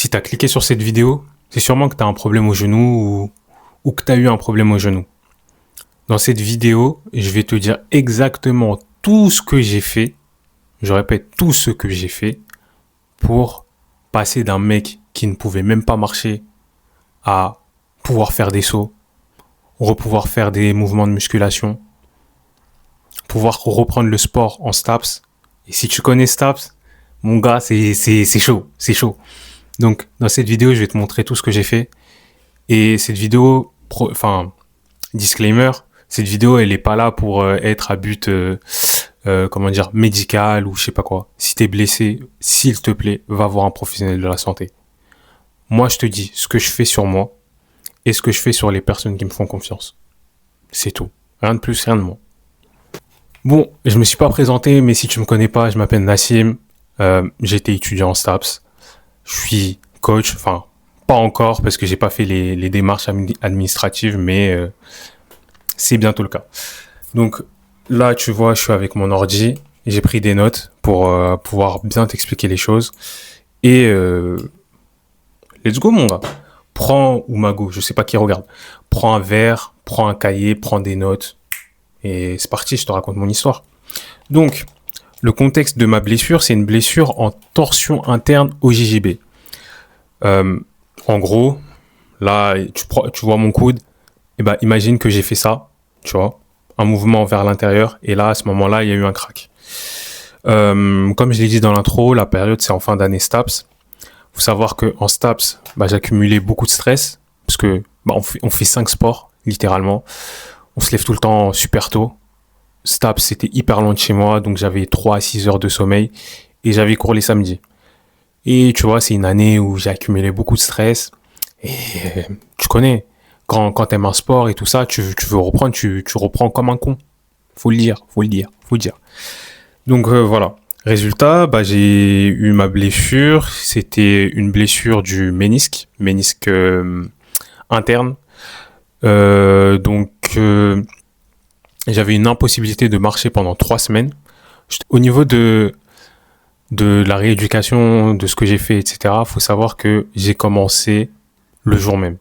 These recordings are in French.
Si tu as cliqué sur cette vidéo, c'est sûrement que tu as un problème au genou ou que tu as eu un problème au genou. Dans cette vidéo, je vais te dire exactement tout ce que j'ai fait. Je répète, tout ce que j'ai fait pour passer d'un mec qui ne pouvait même pas marcher à pouvoir faire des sauts, pouvoir faire des mouvements de musculation, pouvoir reprendre le sport en STAPS. Et si tu connais STAPS, mon gars, c'est chaud, c'est chaud. Donc, dans cette vidéo, je vais te montrer tout ce que j'ai fait. Et cette vidéo, disclaimer, cette vidéo, elle est pas là pour être à but, médical ou je sais pas quoi. Si t'es blessé, s'il te plaît, va voir un professionnel de la santé. Moi, je te dis ce que je fais sur moi et ce que je fais sur les personnes qui me font confiance. C'est tout. Rien de plus, rien de moins. Bon, je me suis pas présenté, mais si tu me connais pas, je m'appelle Nassim. J'étais étudiant en STAPS. Je suis coach, pas encore parce que j'ai pas fait les démarches administratives, mais c'est bientôt le cas. Donc là, tu vois, je suis avec mon ordi. J'ai pris des notes pour pouvoir bien t'expliquer les choses. Et let's go, mon gars. Prends, ou Mago, je sais pas qui regarde. Prends un verre, prends un cahier, prends des notes. Et c'est parti, je te raconte mon histoire. Donc, le contexte de ma blessure, c'est une blessure en torsion interne au JJB. En gros, là, tu vois mon coude. Et ben, imagine que j'ai fait ça, tu vois, un mouvement vers l'intérieur. Et là, à ce moment-là, il y a eu un crack. Comme je l'ai dit dans l'intro, la période, c'est en fin d'année STAPS. Faut savoir que en STAPS, j'accumulais beaucoup de stress parce que on fait 5 sports littéralement. On se lève tout le temps super tôt. STAPS, c'était hyper loin de chez moi, donc j'avais 3 à 6 heures de sommeil et j'avais cours les samedis. Et tu vois, c'est une année où j'ai accumulé beaucoup de stress. Et tu connais, quand t'aimes un sport et tout ça, tu veux reprendre, tu reprends comme un con. Faut le dire. Donc voilà. Résultat, j'ai eu ma blessure. C'était une blessure du ménisque interne. J'avais une impossibilité de marcher pendant 3 semaines. Au niveau de la rééducation, de ce que j'ai fait, etc., faut savoir que j'ai commencé le jour même.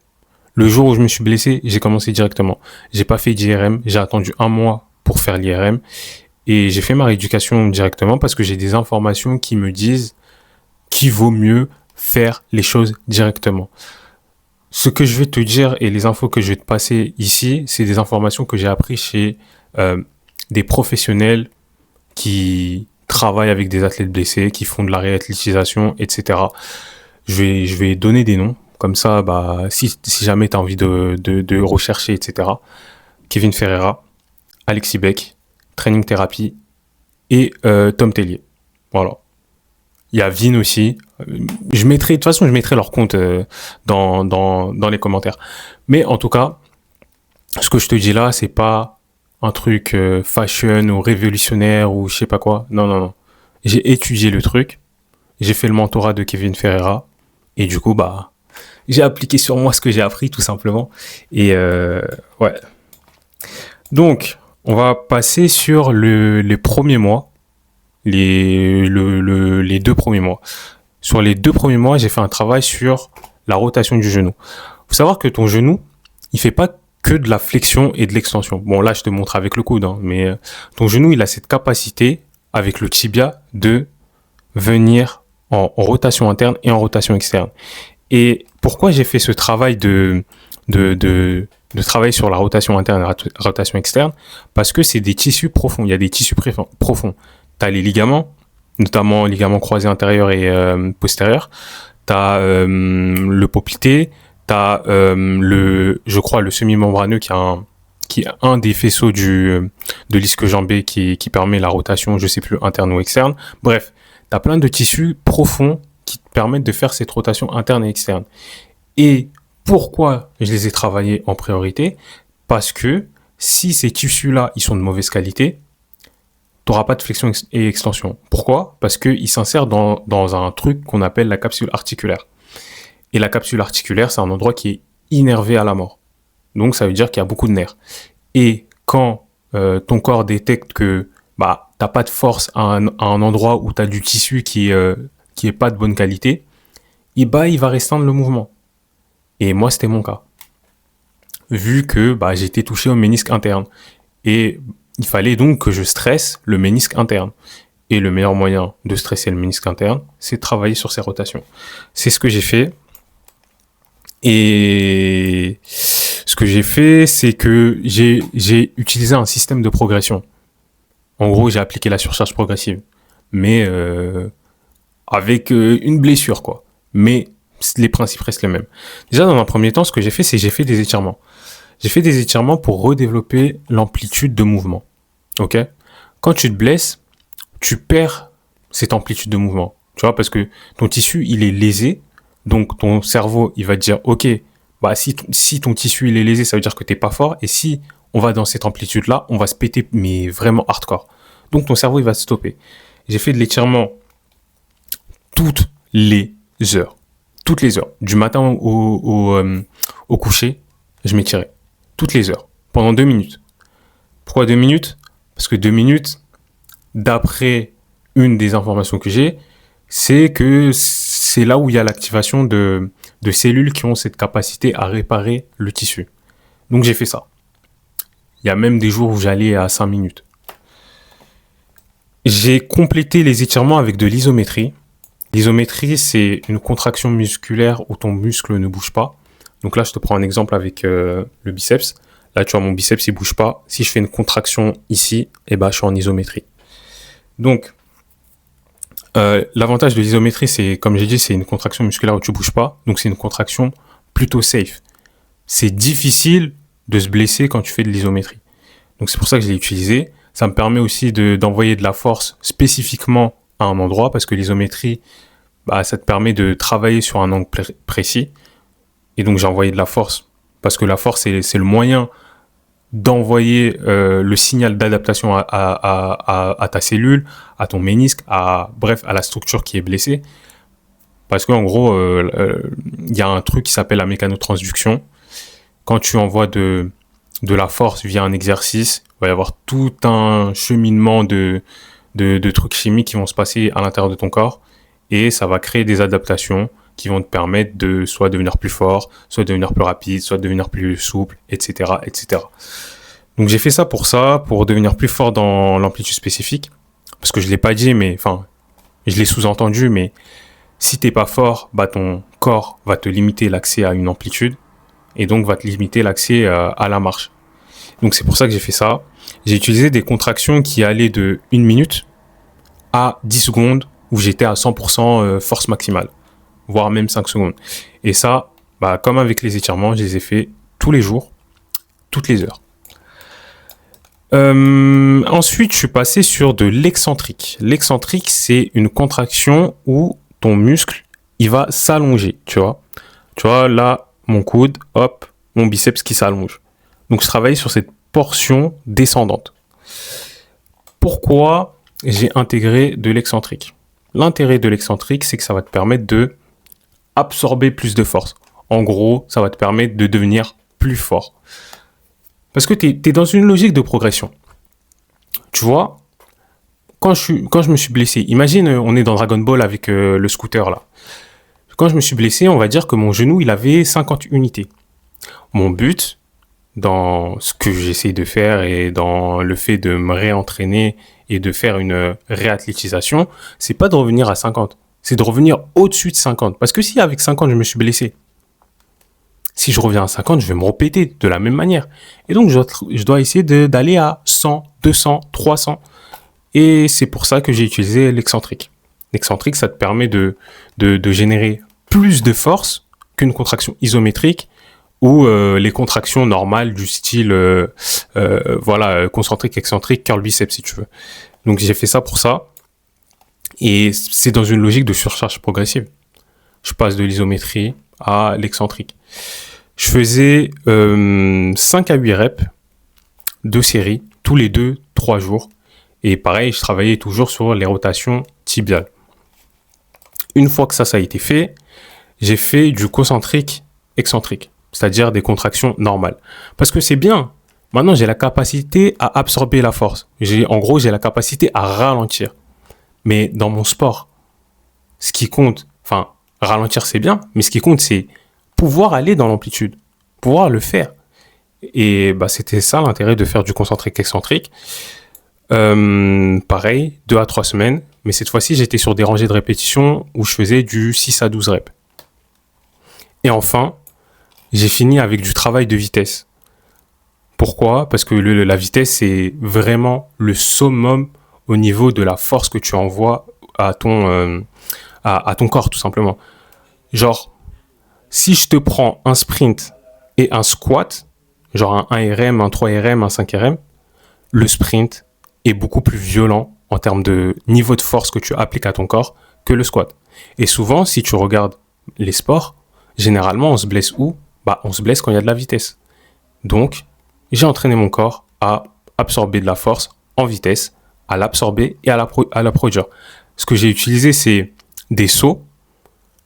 Le jour où je me suis blessé, j'ai commencé directement. J'ai pas fait d'IRM, j'ai attendu 1 mois pour faire l'IRM et j'ai fait ma rééducation directement parce que j'ai des informations qui me disent qu'il vaut mieux faire les choses directement. Ce que je vais te dire et les infos que je vais te passer ici, c'est des informations que j'ai apprises chez des professionnels qui travaillent avec des athlètes blessés, qui font de la réathlétisation, etc. Je vais donner des noms, comme ça, si jamais tu as envie de rechercher, etc. Kevin Ferreira, Alexis Beck, Training Therapy et Tom Tellier. Voilà. Il y a Vin aussi. Je mettrai leur compte dans les commentaires. Mais en tout cas, ce que je te dis là, c'est pas un truc fashion ou révolutionnaire ou je sais pas quoi. Non. J'ai étudié le truc. J'ai fait le mentorat de Kevin Ferreira. Et du coup, j'ai appliqué sur moi ce que j'ai appris, tout simplement. Et ouais. Donc, on va passer sur les premiers mois. Les 2 premiers mois. Sur les 2 premiers mois, j'ai fait un travail sur la rotation du genou. Faut savoir que ton genou, il fait pas que de la flexion et de l'extension. Bon, là, je te montre avec le coude, mais ton genou, il a cette capacité, avec le tibia, de venir en rotation interne et en rotation externe. Et pourquoi j'ai fait ce travail de travailler sur la rotation interne et la rotation externe? Parce que c'est des tissus profonds. Il y a des tissus profonds. Tu as les ligaments, notamment ligaments croisés antérieurs et postérieurs. Tu as le poplité. Tu as le semi-membraneux qui est un des faisceaux de l'ischio-jambier qui permet la rotation, je sais plus, interne ou externe. Bref, tu as plein de tissus profonds qui te permettent de faire cette rotation interne et externe. Et pourquoi je les ai travaillés en priorité? Parce que si ces tissus-là, ils sont de mauvaise qualité, tu n'auras pas de flexion et extension. Pourquoi? Parce qu'ils s'insèrent dans un truc qu'on appelle la capsule articulaire. Et la capsule articulaire, c'est un endroit qui est innervé à la mort. Donc, ça veut dire qu'il y a beaucoup de nerfs. Et quand ton corps détecte que t'as pas de force à un endroit où tu as du tissu qui est pas de bonne qualité, il va restreindre le mouvement. Et moi, c'était mon cas. Vu que j'étais touché au ménisque interne. Et il fallait donc que je stresse le ménisque interne. Et le meilleur moyen de stresser le ménisque interne, c'est de travailler sur ses rotations. C'est ce que j'ai fait. Et ce que j'ai fait, c'est que j'ai utilisé un système de progression. En gros, j'ai appliqué la surcharge progressive. Mais avec une blessure, quoi. Mais les principes restent les mêmes. Déjà, dans un premier temps, ce que j'ai fait, c'est que j'ai fait des étirements. J'ai fait des étirements pour redévelopper l'amplitude de mouvement. Ok ? Quand tu te blesses, tu perds cette amplitude de mouvement. Tu vois, parce que ton tissu, il est lésé. Donc, ton cerveau, il va te dire, OK, si ton tissu, il est lésé, ça veut dire que t'es pas fort. Et si on va dans cette amplitude-là, on va se péter, mais vraiment hardcore. Donc, ton cerveau, il va se stopper. J'ai fait de l'étirement toutes les heures. Toutes les heures. Du matin au coucher, je m'étirais. Toutes les heures. Pendant 2 minutes. Pourquoi 2 minutes ? Parce que 2 minutes, d'après une des informations que j'ai, c'est que c'est là où il y a l'activation de cellules qui ont cette capacité à réparer le tissu. Donc j'ai fait ça. Il y a même des jours où j'allais à 5 minutes. J'ai complété les étirements avec de l'isométrie. L'isométrie, c'est une contraction musculaire où ton muscle ne bouge pas. Donc là, je te prends un exemple avec le biceps. Là, tu vois, mon biceps, il bouge pas. Si je fais une contraction ici, je suis en isométrie. Donc, l'avantage de l'isométrie, c'est, comme j'ai dit, c'est une contraction musculaire où tu bouges pas. Donc, c'est une contraction plutôt safe. C'est difficile de se blesser quand tu fais de l'isométrie. Donc, c'est pour ça que je l'ai utilisé. Ça me permet aussi d'envoyer de la force spécifiquement à un endroit parce que l'isométrie, ça te permet de travailler sur un angle précis. Et donc, j'ai envoyé de la force parce que la force, c'est le moyen d'envoyer le signal d'adaptation à ta cellule, à ton ménisque, à la structure qui est blessée. Parce qu'en gros, y a un truc qui s'appelle la mécanotransduction. Quand tu envoies de la force via un exercice, il va y avoir tout un cheminement de trucs chimiques qui vont se passer à l'intérieur de ton corps et ça va créer des adaptations qui vont te permettre de soit devenir plus fort, soit devenir plus rapide, soit devenir plus souple, etc., etc. Donc j'ai fait ça, pour devenir plus fort dans l'amplitude spécifique, parce que je l'ai pas dit, mais enfin, je l'ai sous-entendu, mais si t'es pas fort, ton corps va te limiter l'accès à une amplitude et donc va te limiter l'accès à la marche. Donc c'est pour ça que j'ai fait ça. J'ai utilisé des contractions qui allaient de 1 minute à 10 secondes où j'étais à 100% force maximale, voire même 5 secondes. Et ça, comme avec les étirements, je les ai fait tous les jours, toutes les heures. Ensuite, je suis passé sur de l'excentrique. L'excentrique, c'est une contraction où ton muscle, il va s'allonger, tu vois. Tu vois, là, mon coude, hop, mon biceps qui s'allonge. Donc, je travaille sur cette portion descendante. Pourquoi j'ai intégré de l'excentrique ? L'intérêt de l'excentrique, c'est que ça va te permettre de absorber plus de force. En gros, ça va te permettre de devenir plus fort. Parce que tu es dans une logique de progression. Tu vois, quand je me suis blessé, imagine, on est dans Dragon Ball avec le scooter là. Quand je me suis blessé, on va dire que mon genou, il avait 50 unités. Mon but, dans ce que j'essaie de faire et dans le fait de me réentraîner et de faire une réathlétisation, c'est pas de revenir à 50. C'est de revenir au-dessus de 50. Parce que si avec 50, je me suis blessé, si je reviens à 50, je vais me repéter de la même manière. Et donc, je dois essayer d'aller à 100, 200, 300. Et c'est pour ça que j'ai utilisé l'excentrique. L'excentrique, ça te permet de générer plus de force qu'une contraction isométrique ou les contractions normales du style concentrique, excentrique, curl biceps si tu veux. Donc, j'ai fait ça pour ça. Et c'est dans une logique de surcharge progressive. Je passe de l'isométrie à l'excentrique. Je faisais 5 à 8 reps, 2 séries, tous les 2-3 jours. Et pareil, je travaillais toujours sur les rotations tibiales. Une fois que ça a été fait, j'ai fait du concentrique excentrique, c'est-à-dire des contractions normales. Parce que c'est bien. Maintenant, j'ai la capacité à absorber la force. En gros, j'ai la capacité à ralentir. Mais dans mon sport, ce qui compte, Ralentir, c'est bien, mais ce qui compte, c'est pouvoir aller dans l'amplitude, pouvoir le faire. Et bah, c'était ça l'intérêt de faire du concentrique excentrique. Pareil, 2 à 3 semaines, mais cette fois-ci, j'étais sur des rangées de répétitions où je faisais du 6 à 12 reps. Et enfin, j'ai fini avec du travail de vitesse. Pourquoi ? Parce que la vitesse, c'est vraiment le summum au niveau de la force que tu envoies à ton corps, tout simplement. Genre, si je te prends un sprint et un squat, genre un 1RM, un 3RM, un 5RM, le sprint est beaucoup plus violent en termes de niveau de force que tu appliques à ton corps que le squat. Et souvent, si tu regardes les sports, généralement, on se blesse où ? Bah, on se blesse quand il y a de la vitesse. Donc, j'ai entraîné mon corps à absorber de la force en vitesse, à l'absorber et à la produire. Ce que j'ai utilisé, c'est des sauts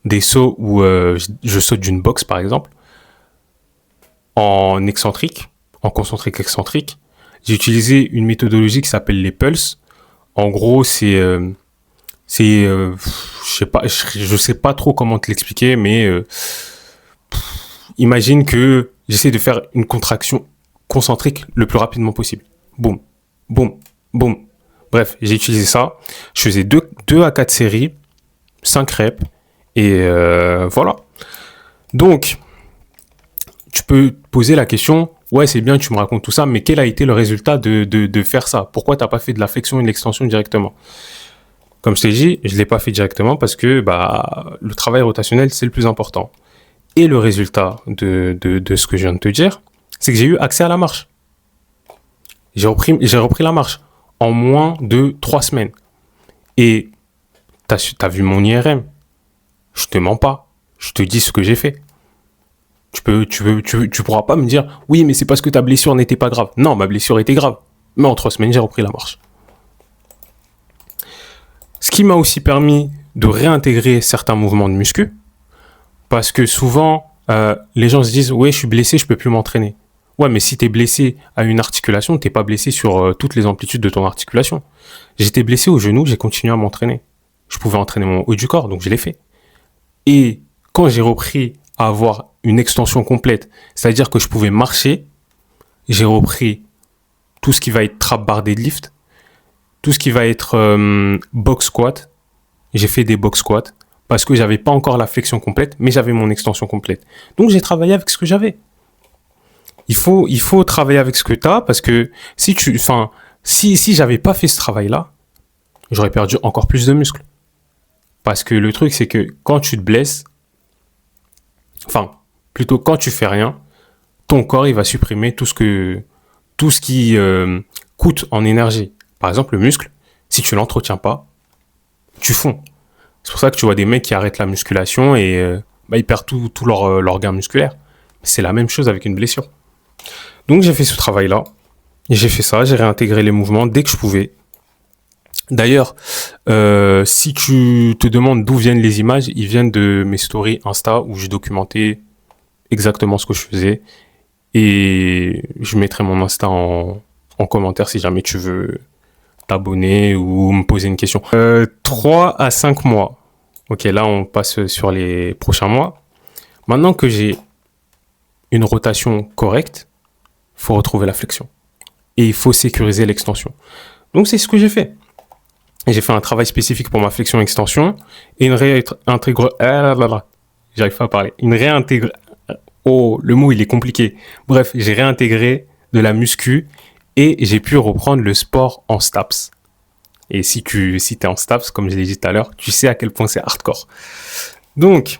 où je saute d'une boxe, par exemple, en excentrique, en concentrique excentrique. J'ai utilisé une méthodologie qui s'appelle les pulses. En gros, je sais pas trop comment te l'expliquer, mais imagine que j'essaie de faire une contraction concentrique le plus rapidement possible. Boum, boum, boum. Bref, j'ai utilisé ça. Je faisais 2 à 4 séries, 5 reps, et voilà. Donc, tu peux te poser la question, ouais, c'est bien, tu me racontes tout ça, mais quel a été le résultat de faire ça ? Pourquoi tu n'as pas fait de la flexion et de l'extension directement ? Comme je t'ai dit, je ne l'ai pas fait directement parce que le travail rotationnel, c'est le plus important. Et le résultat de ce que je viens de te dire, c'est que j'ai eu accès à la marche. J'ai repris la marche en moins de 3 semaines. Et t'as vu mon IRM. Je te mens pas. Je te dis ce que j'ai fait. Tu pourras pas me dire, oui, mais c'est parce que ta blessure n'était pas grave. Non, ma blessure était grave. Mais en 3 semaines, j'ai repris la marche. Ce qui m'a aussi permis de réintégrer certains mouvements de muscu. Parce que souvent, les gens se disent, ouais, je suis blessé, je peux plus m'entraîner. Ouais, mais si t'es blessé à une articulation, t'es pas blessé sur toutes les amplitudes de ton articulation. J'étais blessé au genou, j'ai continué à m'entraîner. Je pouvais entraîner mon haut du corps, donc je l'ai fait. Et quand j'ai repris à avoir une extension complète, c'est-à-dire que je pouvais marcher, j'ai repris tout ce qui va être trap bar deadlift, tout ce qui va être box squat. J'ai fait des box squats parce que j'avais pas encore la flexion complète, mais j'avais mon extension complète. Donc j'ai travaillé avec ce que j'avais. Il faut travailler avec ce que tu as parce que si j'avais pas fait ce travail-là, j'aurais perdu encore plus de muscles. Parce que le truc, c'est que quand tu te blesses, plutôt quand tu fais rien, ton corps, il va supprimer tout ce qui coûte en énergie. Par exemple, le muscle, si tu l'entretiens pas, tu fonds. C'est pour ça que tu vois des mecs qui arrêtent la musculation et ils perdent tout leur gain musculaire. C'est la même chose avec une blessure. Donc j'ai fait ce travail-là. J'ai fait ça, j'ai réintégré les mouvements dès que je pouvais. D'ailleurs, si tu te demandes d'où viennent les images, ils viennent de mes stories Insta où j'ai documenté exactement ce que je faisais. Et je mettrai mon Insta en commentaire si jamais tu veux t'abonner ou me poser une question. 3 à 5 mois. Ok, là on passe sur les prochains mois. Maintenant que j'ai une rotation correcte, il faut retrouver la flexion. Et il faut sécuriser l'extension. Donc c'est ce que j'ai fait. J'ai fait un travail spécifique pour ma flexion extension et j'arrive pas à parler. Oh, le mot il est compliqué. Bref, j'ai réintégré de la muscu et j'ai pu reprendre le sport en STAPS. Et si t'es en STAPS, comme je l'ai dit tout à l'heure, tu sais à quel point c'est hardcore. Donc,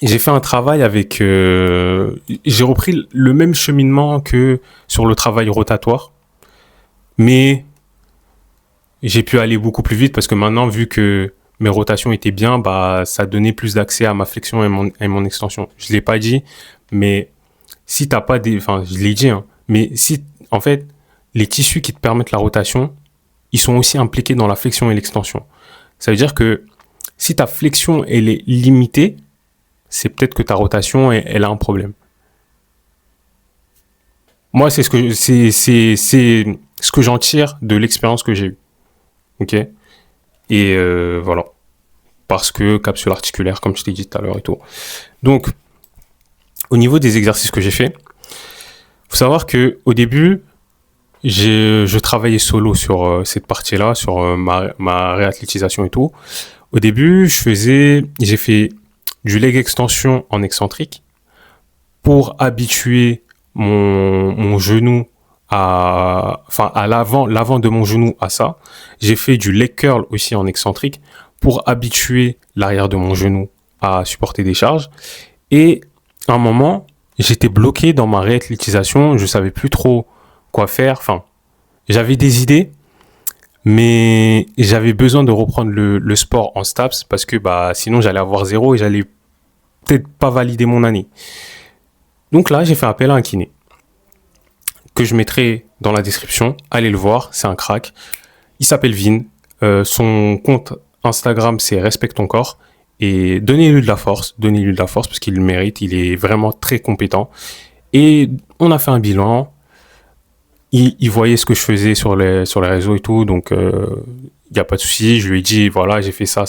j'ai fait un travail avec... j'ai repris le même cheminement que sur le travail rotatoire. Mais j'ai pu aller beaucoup plus vite parce que maintenant, vu que mes rotations étaient bien, ça donnait plus d'accès à ma flexion et mon extension. Je l'ai pas dit, mais si t'as pas je l'ai dit, hein, mais si, en fait, les tissus qui te permettent la rotation, ils sont aussi impliqués dans la flexion et l'extension. Ça veut dire que si ta flexion, elle est limitée, c'est peut-être que ta rotation, elle a un problème. Moi, c'est ce que j'en tire de l'expérience que j'ai eue. Ok ? Et voilà. parce que capsule articulaire, comme je t'ai dit tout à l'heure et tout. Donc, au niveau des exercices que j'ai fait, faut savoir que au début, je travaillais solo sur cette partie-là, sur ma réathlétisation et tout. Au début, j'ai fait du leg extension en excentrique pour habituer mon genou à l'avant de mon genou à ça. J'ai fait du leg curl aussi en excentrique pour habituer l'arrière de mon genou à supporter des charges. Et à un moment, j'étais bloqué dans ma réathlétisation, je savais plus trop quoi faire. Enfin, j'avais des idées, mais j'avais besoin de reprendre le sport en STAPS parce que sinon j'allais avoir 0 et j'allais peut-être pas valider mon année. Donc là, j'ai fait appel à un kiné que je mettrai dans la description. Allez le voir, c'est un crack. Il s'appelle Vin. Son compte Instagram, c'est Respecte ton corps. Et donnez-lui de la force parce qu'il le mérite. Il est vraiment très compétent. Et on a fait un bilan. Il voyait ce que je faisais sur les réseaux et tout, donc il n'y a pas de souci. Je lui ai dit, voilà, j'ai fait ça,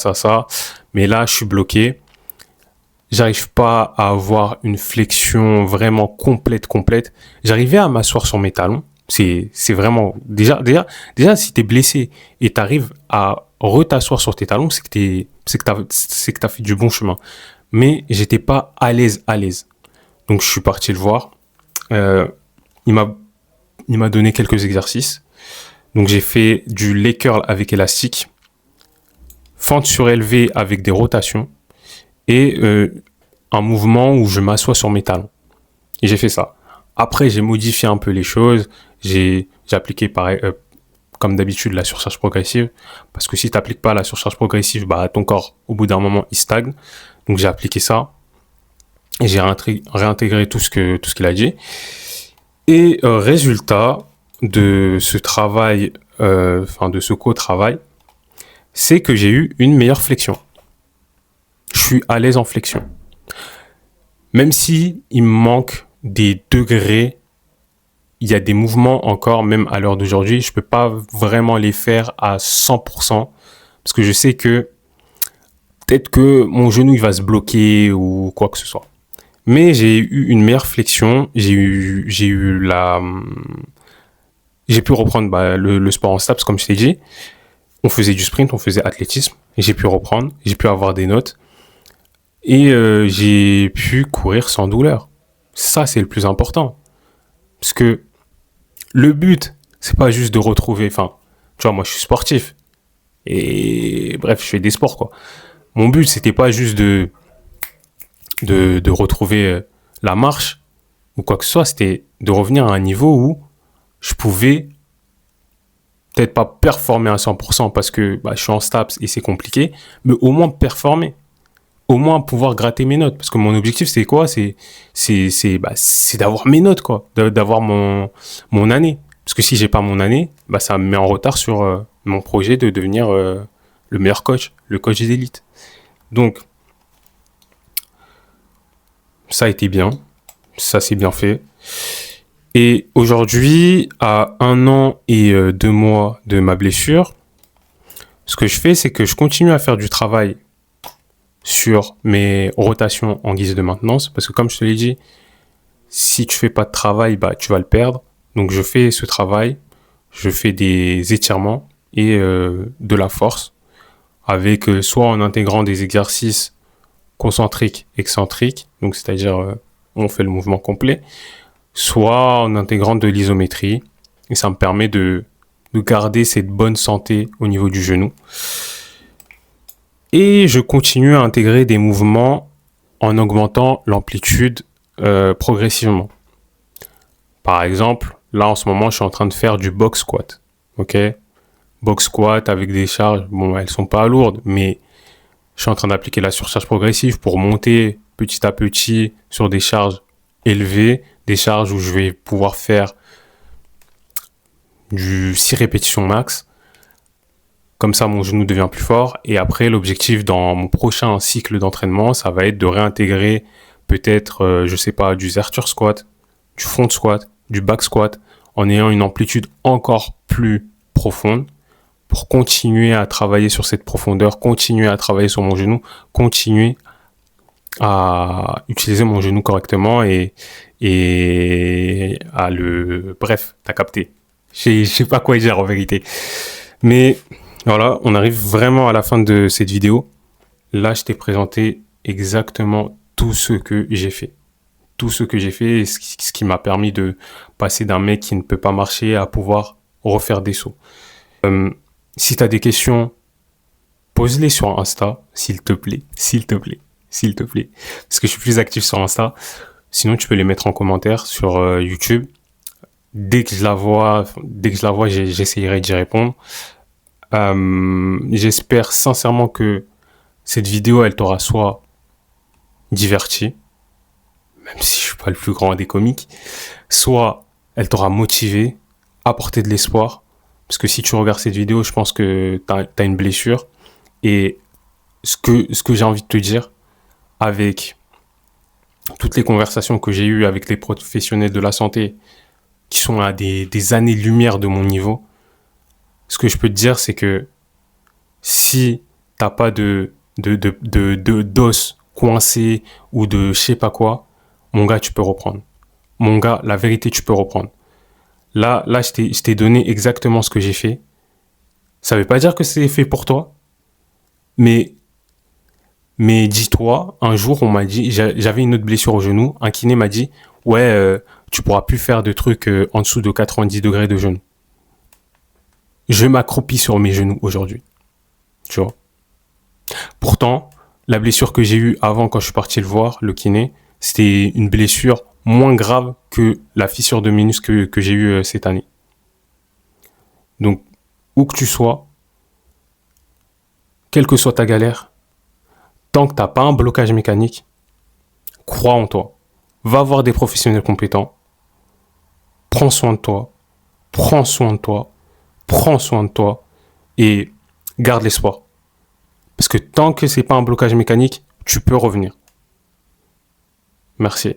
mais là, je suis bloqué. J'arrive pas à avoir une flexion vraiment complète. J'arrivais à m'asseoir sur mes talons. C'est vraiment... Déjà, si t'es blessé et t'arrives à retasseoir sur tes talons, c'est que t'as fait du bon chemin. Mais j'étais pas à l'aise. Donc, je suis parti le voir. Il m'a donné quelques exercices. Donc, j'ai fait du leg curl avec élastique, fente surélevée avec des rotations et un mouvement où je m'assois sur mes talons. Et j'ai fait ça. Après, j'ai modifié un peu les choses. J'ai appliqué pareil, comme d'habitude, la surcharge progressive. Parce que si tu n'appliques pas la surcharge progressive, ton corps, au bout d'un moment, il stagne. Donc, j'ai appliqué ça. Et j'ai réintégré tout ce qu'il a dit. Et résultat de ce travail, de ce co-travail, c'est que j'ai eu une meilleure flexion. Je suis à l'aise en flexion. Même si il me manque des degrés, il y a des mouvements encore, même à l'heure d'aujourd'hui, je peux pas vraiment les faire à 100%, parce que je sais que peut-être que mon genou il va se bloquer ou quoi que ce soit. Mais j'ai eu une meilleure flexion, j'ai pu reprendre le sport en STAPS, comme je t'ai dit. On faisait du sprint, on faisait athlétisme, et j'ai pu reprendre, j'ai pu avoir des notes, et j'ai pu courir sans douleur. Ça, c'est le plus important. Parce que le but, c'est pas juste de retrouver... tu vois, moi, je suis sportif. Et bref, je fais des sports, quoi. Mon but, c'était pas juste de retrouver la marche ou quoi que ce soit. C'était de revenir à un niveau où je pouvais peut-être pas performer à 100% parce que je suis en STAPS et c'est compliqué, mais au moins performer. Au moins pouvoir gratter mes notes. Parce que mon objectif, c'est quoi ? C'est d'avoir mes notes, quoi. D'avoir mon année. Parce que si j'ai pas mon année, ça me met en retard sur mon projet de devenir le meilleur coach, le coach d'élite. Donc, ça a été bien. Ça s'est bien fait. Et aujourd'hui, à 1 an et 2 mois de ma blessure, ce que je fais, c'est que je continue à faire du travail sur mes rotations en guise de maintenance, parce que comme je te l'ai dit, si tu fais pas de travail, tu vas le perdre. Donc je fais ce travail, je fais des étirements et de la force, avec soit en intégrant des exercices concentriques, excentriques, donc c'est-à-dire on fait le mouvement complet, soit en intégrant de l'isométrie, et ça me permet de garder cette bonne santé au niveau du genou. Et je continue à intégrer des mouvements en augmentant l'amplitude progressivement. Par exemple, là en ce moment, je suis en train de faire du box squat. Ok, box squat avec des charges, elles sont pas lourdes, mais je suis en train d'appliquer la surcharge progressive pour monter petit à petit sur des charges élevées, des charges où je vais pouvoir faire du 6 répétitions max. Comme ça, mon genou devient plus fort. Et après, l'objectif dans mon prochain cycle d'entraînement, ça va être de réintégrer peut-être, du Zercher squat, du front squat, du back squat, en ayant une amplitude encore plus profonde pour continuer à travailler sur cette profondeur, continuer à travailler sur mon genou, continuer à utiliser mon genou correctement et à le... Bref, t'as capté. Je sais pas quoi dire en vérité. Mais voilà, on arrive vraiment à la fin de cette vidéo. Là, je t'ai présenté exactement tout ce que j'ai fait. Tout ce que j'ai fait, ce qui m'a permis de passer d'un mec qui ne peut pas marcher à pouvoir refaire des sauts. Si tu as des questions, pose-les sur Insta, s'il te plaît, s'il te plaît, s'il te plaît. Parce que je suis plus actif sur Insta. Sinon, tu peux les mettre en commentaire sur YouTube. Dès que je la vois, j'essayerai d'y répondre. J'espère sincèrement que cette vidéo, elle t'aura soit diverti, même si je suis pas le plus grand des comiques, soit elle t'aura motivé, apporté de l'espoir. Parce que si tu regardes cette vidéo, je pense que t'as une blessure. Et ce que j'ai envie de te dire, avec toutes les conversations que j'ai eues avec les professionnels de la santé, qui sont à des années-lumière de mon niveau, ce que je peux te dire, c'est que si t'as pas d'os coincé ou de je sais pas quoi, mon gars, tu peux reprendre. Mon gars, la vérité, tu peux reprendre. Là, je t'ai donné exactement ce que j'ai fait. Ça veut pas dire que c'est fait pour toi, mais dis-toi, un jour, on m'a dit, j'avais une autre blessure au genou, un kiné m'a dit, ouais, tu pourras plus faire de trucs en dessous de 90 degrés de genou. Je m'accroupis sur mes genoux aujourd'hui. Tu vois. Pourtant, la blessure que j'ai eue avant quand je suis parti le voir, le kiné, c'était une blessure moins grave que la fissure de ménisque que j'ai eue cette année. Donc, où que tu sois, quelle que soit ta galère, tant que tu n'as pas un blocage mécanique, crois en toi. Va voir des professionnels compétents. Prends soin de toi. Prends soin de toi. Prends soin de toi. Et garde l'espoir. Parce que tant que c'est pas un blocage mécanique, tu peux revenir. Merci.